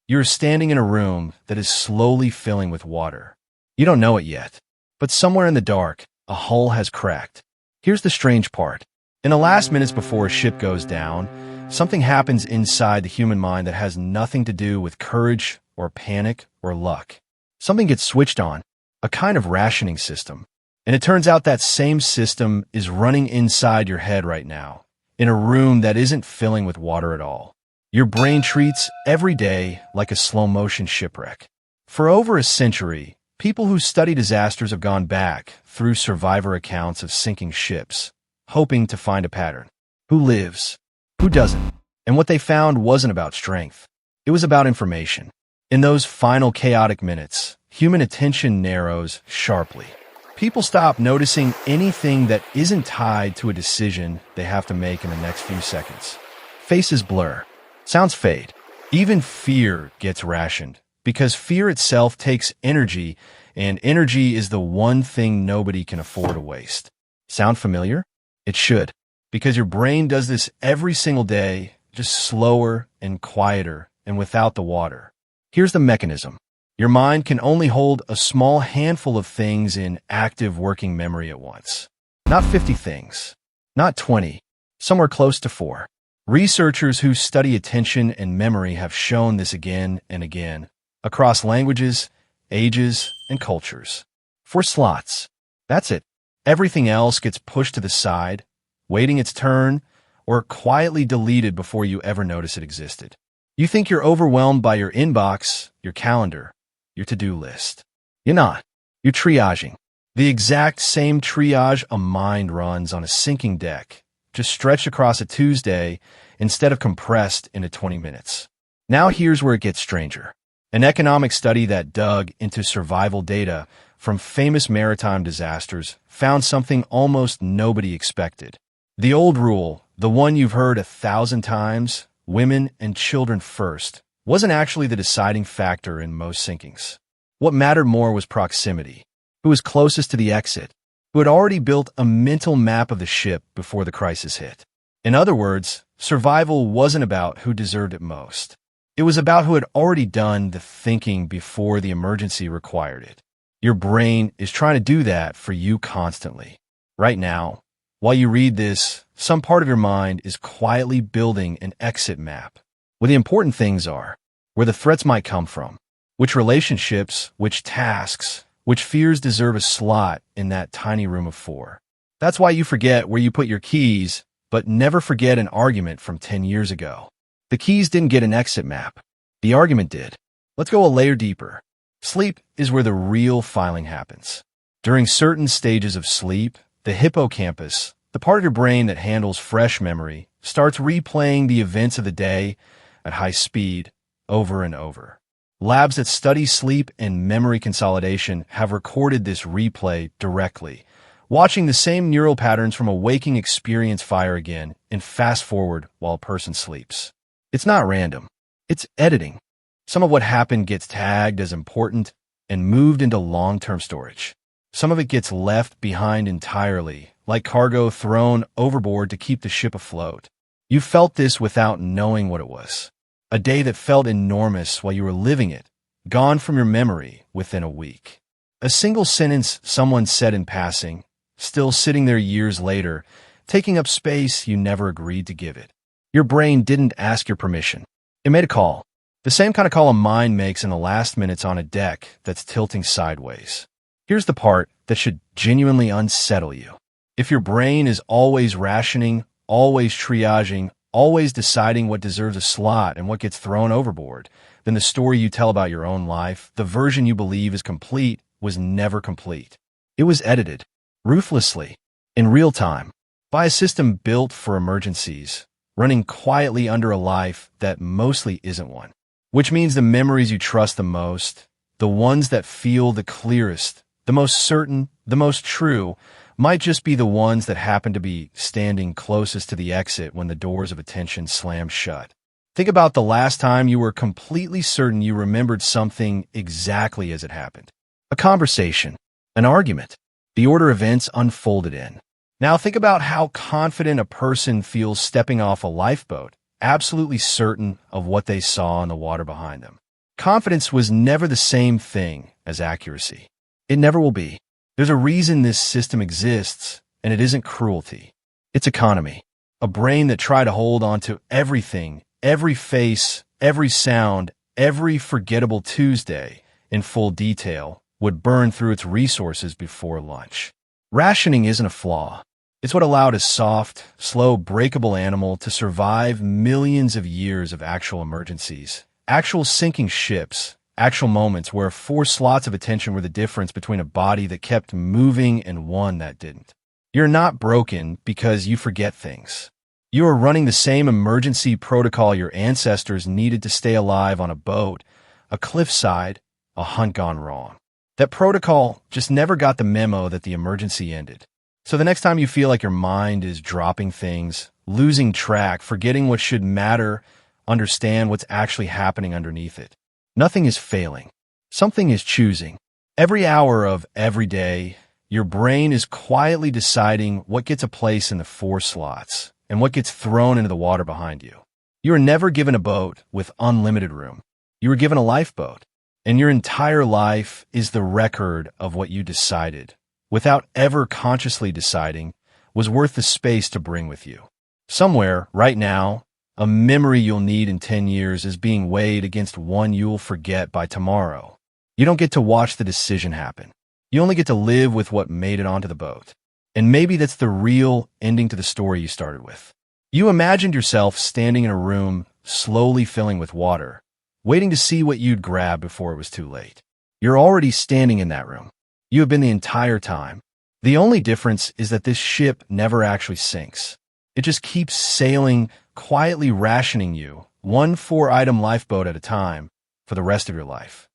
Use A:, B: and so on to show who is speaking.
A: You're standing in a room that is slowly filling with water. You don't know it yet, but somewhere in the dark, a hull has cracked. Here's the strange part. In the last minutes before a ship goes down, something happens inside the human mind that has nothing to do with courage or panic or luck. Something gets switched on, a kind of rationing system. And it turns out that same system is running inside your head right now, in a room that isn't filling with water at all. Your brain treats every day like a slow-motion shipwreck. For over a century, people who study disasters have gone back through survivor accounts of sinking ships, hoping to find a pattern. Who lives? Who doesn't? And what they found wasn't about strength. It was about information. In those final chaotic minutes, human attention narrows sharply. People stop noticing anything that isn't tied to a decision they have to make in the next few seconds. Faces blur. Sounds fade. Even fear gets rationed, because fear itself takes energy, and energy is the one thing nobody can afford to waste. Sound familiar? It should, because your brain does this every single day, just slower and quieter and without the water. Here's the mechanism. Your mind can only hold a small handful of things in active working memory at once. Not 50 things, not 20, somewhere close to 4. Researchers who study attention and memory have shown this again and again, across languages, ages, and cultures. 4 slots. That's it. Everything else gets pushed to the side, waiting its turn, or quietly deleted before you ever notice it existed. You think you're overwhelmed by your inbox, your calendar, your to-do list. You're not. You're triaging. The exact same triage a mind runs on a sinking deck, just stretched across a Tuesday instead of compressed into 20 minutes. Now here's where it gets stranger. An economic study that dug into survival data from famous maritime disasters found something almost nobody expected. The old rule, the one you've heard 1,000 times, women and children first, wasn't actually the deciding factor in most sinkings. What mattered more was proximity. Who was closest to the exit? Who had already built a mental map of the ship before the crisis hit? In other words, survival wasn't about who deserved it most. It was about who had already done the thinking before the emergency required it. Your brain is trying to do that for you constantly. Right now, while you read this, some part of your mind is quietly building an exit map, where the important things are, where the threats might come from, which relationships, which tasks, which fears deserve a slot in that tiny room of 4. That's why you forget where you put your keys, but never forget an argument from 10 years ago. The keys didn't get an exit map. The argument did. Let's go a layer deeper. Sleep is where the real filing happens. During certain stages of sleep, the hippocampus, the part of your brain that handles fresh memory, starts replaying the events of the day at high speed over and over. Labs that study sleep and memory consolidation have recorded this replay directly, watching the same neural patterns from a waking experience fire again and fast forward while a person sleeps. It's not random. It's editing. Some of what happened gets tagged as important and moved into long-term storage. Some of it gets left behind entirely, like cargo thrown overboard to keep the ship afloat. You felt this without knowing what it was. A day that felt enormous while you were living it, gone from your memory within a week. A single sentence someone said in passing, still sitting there years later, taking up space you never agreed to give it. Your brain didn't ask your permission. It made a call. The same kind of call a mind makes in the last minutes on a deck that's tilting sideways. Here's the part that should genuinely unsettle you. If your brain is always rationing, always triaging, always deciding what deserves a slot and what gets thrown overboard, then the story you tell about your own life, the version you believe is complete, was never complete. It was edited, ruthlessly, in real time, by a system built for emergencies, running quietly under a life that mostly isn't one. Which means the memories you trust the most, the ones that feel the clearest, the most certain, the most true, might just be the ones that happen to be standing closest to the exit when the doors of attention slam shut. Think about the last time you were completely certain you remembered something exactly as it happened. A conversation, an argument, the order events unfolded in. Now think about how confident a person feels stepping off a lifeboat, absolutely certain of what they saw in the water behind them. Confidence was never the same thing as accuracy. It never will be. There's a reason this system exists, and it isn't cruelty. It's economy. A brain that tried to hold on to everything, every face, every sound, every forgettable Tuesday in full detail would burn through its resources before lunch. Rationing isn't a flaw. It's what allowed a soft, slow, breakable animal to survive millions of years of actual emergencies, actual sinking ships, actual moments where 4 slots of attention were the difference between a body that kept moving and one that didn't. You're not broken because you forget things. You are running the same emergency protocol your ancestors needed to stay alive on a boat, a cliffside, a hunt gone wrong. That protocol just never got the memo that the emergency ended. So the next time you feel like your mind is dropping things, losing track, forgetting what should matter, understand what's actually happening underneath it. Nothing is failing. Something is choosing. Every hour of every day, your brain is quietly deciding what gets a place in the 4 slots and what gets thrown into the water behind you. You are never given a boat with unlimited room. You were given a lifeboat, and your entire life is the record of what you decided, without ever consciously deciding, was worth the space to bring with you. Somewhere, right now, a memory you'll need in 10 years is being weighed against one you'll forget by tomorrow. You don't get to watch the decision happen. You only get to live with what made it onto the boat. And maybe that's the real ending to the story you started with. You imagined yourself standing in a room, slowly filling with water, waiting to see what you'd grab before it was too late. You're already standing in that room. You have been the entire time. The only difference is that this ship never actually sinks. It just keeps sailing, quietly rationing you, one 4-item lifeboat at a time, for the rest of your life.